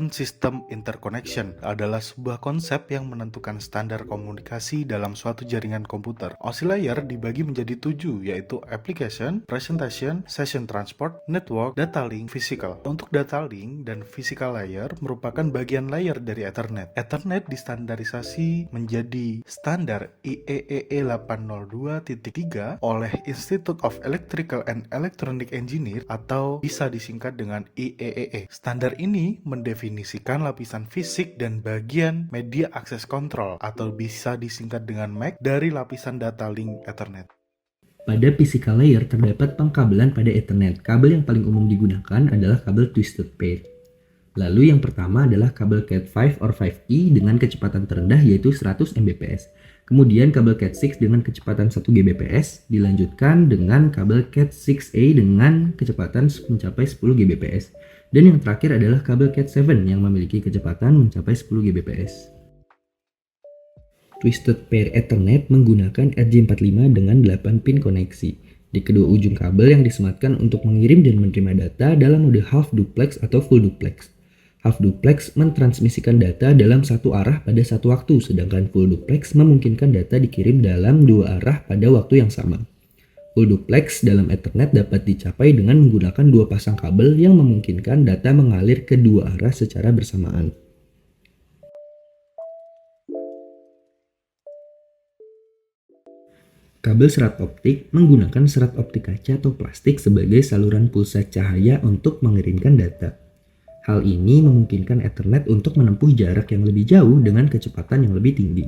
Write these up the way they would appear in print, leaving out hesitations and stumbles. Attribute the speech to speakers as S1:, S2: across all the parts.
S1: Open System Interconnection adalah sebuah konsep yang menentukan standar komunikasi dalam suatu jaringan komputer. OSI layer dibagi menjadi 7, yaitu Application, Presentation, Session Transport, Network, Data Link, Physical. Untuk data link dan physical layer merupakan bagian layer dari Ethernet. Ethernet distandarisasi menjadi standar IEEE 802.3 oleh Institute of Electrical and Electronic Engineer atau bisa disingkat dengan IEEE. Standar ini mendefinisikan lapisan fisik dan bagian media akses kontrol atau bisa disingkat dengan MAC dari lapisan data link Ethernet.
S2: Pada physical layer terdapat pengkabelan pada Ethernet. Kabel yang paling umum digunakan adalah kabel twisted pair. Lalu yang pertama adalah kabel Cat5 or 5E dengan kecepatan terendah yaitu 100 Mbps. Kemudian kabel Cat6 dengan kecepatan 1 Gbps, dilanjutkan dengan kabel Cat6A dengan kecepatan mencapai 10 Gbps. Dan yang terakhir adalah kabel Cat7 yang memiliki kecepatan mencapai 10 Gbps. Twisted Pair Ethernet menggunakan RJ45 dengan 8 pin koneksi di kedua ujung kabel yang disematkan untuk mengirim dan menerima data dalam mode half duplex atau full duplex. Half duplex mentransmisikan data dalam satu arah pada satu waktu, sedangkan full duplex memungkinkan data dikirim dalam dua arah pada waktu yang sama. Full duplex dalam Ethernet dapat dicapai dengan menggunakan dua pasang kabel yang memungkinkan data mengalir ke dua arah secara bersamaan. Kabel serat optik menggunakan serat optik kaca atau plastik sebagai saluran pulsa cahaya untuk mengirimkan data. Hal ini memungkinkan Ethernet untuk menempuh jarak yang lebih jauh dengan kecepatan yang lebih tinggi.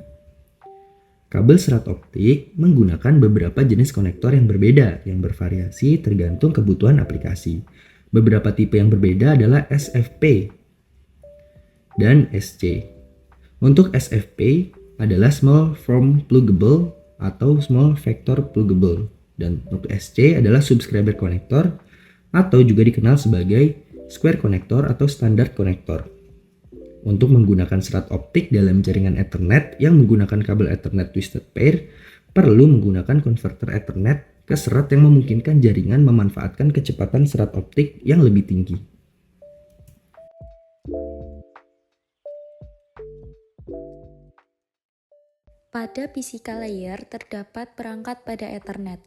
S2: Kabel serat optik menggunakan beberapa jenis konektor yang berbeda yang bervariasi tergantung kebutuhan aplikasi. Beberapa tipe yang berbeda adalah SFP dan SC. Untuk SFP adalah Small Form Pluggable atau Small Vector Pluggable, dan untuk SC adalah Subscriber Connector atau juga dikenal sebagai Square Connector atau Standard Connector. Untuk menggunakan serat optik dalam jaringan Ethernet yang menggunakan kabel Ethernet Twisted Pair, perlu menggunakan konverter Ethernet ke serat yang memungkinkan jaringan memanfaatkan kecepatan serat optik yang lebih tinggi.
S3: Pada physical layer terdapat perangkat pada Ethernet.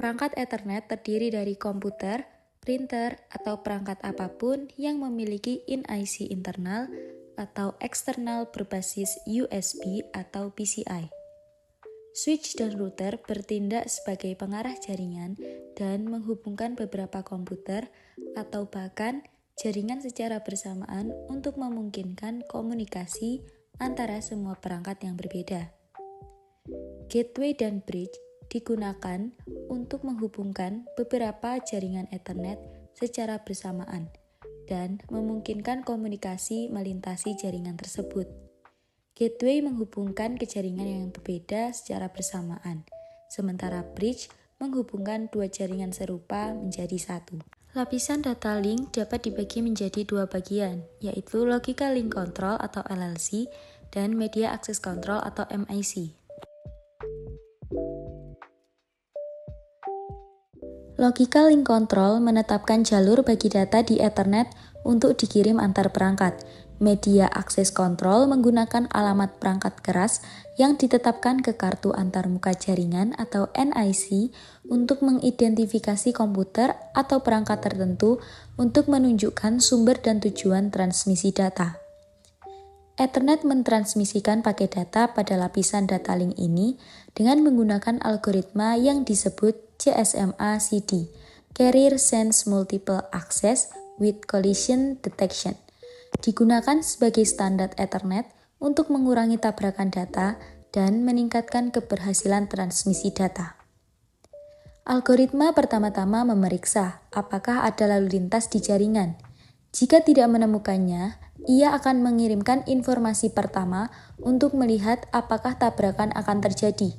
S3: Perangkat Ethernet terdiri dari komputer, printer, atau perangkat apapun yang memiliki in-IC internal atau eksternal berbasis USB atau PCI. Switch dan router bertindak sebagai pengarah jaringan dan menghubungkan beberapa komputer atau bahkan jaringan secara bersamaan untuk memungkinkan komunikasi antara semua perangkat yang berbeda. Gateway dan bridge digunakan untuk menghubungkan beberapa jaringan Ethernet secara bersamaan dan memungkinkan komunikasi melintasi jaringan tersebut. Gateway menghubungkan ke jaringan yang berbeda secara bersamaan, sementara bridge menghubungkan dua jaringan serupa menjadi satu. Lapisan data link dapat dibagi menjadi dua bagian, yaitu Logical Link Control atau LLC dan Media Access Control atau MIC. Logical Link Control menetapkan jalur bagi data di Ethernet untuk dikirim antar perangkat. Media Access Control menggunakan alamat perangkat keras yang ditetapkan ke kartu antarmuka jaringan atau NIC untuk mengidentifikasi komputer atau perangkat tertentu untuk menunjukkan sumber dan tujuan transmisi data. Ethernet mentransmisikan paket data pada lapisan data link ini dengan menggunakan algoritma yang disebut CSMA-CD, Carrier Sense Multiple Access with Collision Detection. Digunakan sebagai standar Ethernet untuk mengurangi tabrakan data dan meningkatkan keberhasilan transmisi data. Algoritma pertama-tama memeriksa apakah ada lalu lintas di jaringan. Jika tidak menemukannya, ia akan mengirimkan informasi pertama untuk melihat apakah tabrakan akan terjadi.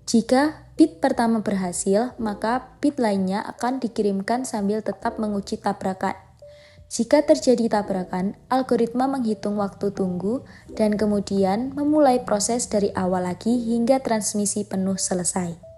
S3: Jika bit pertama berhasil, maka bit lainnya akan dikirimkan sambil tetap menguji tabrakan. Jika terjadi tabrakan, algoritma menghitung waktu tunggu dan kemudian memulai proses dari awal lagi hingga transmisi penuh selesai.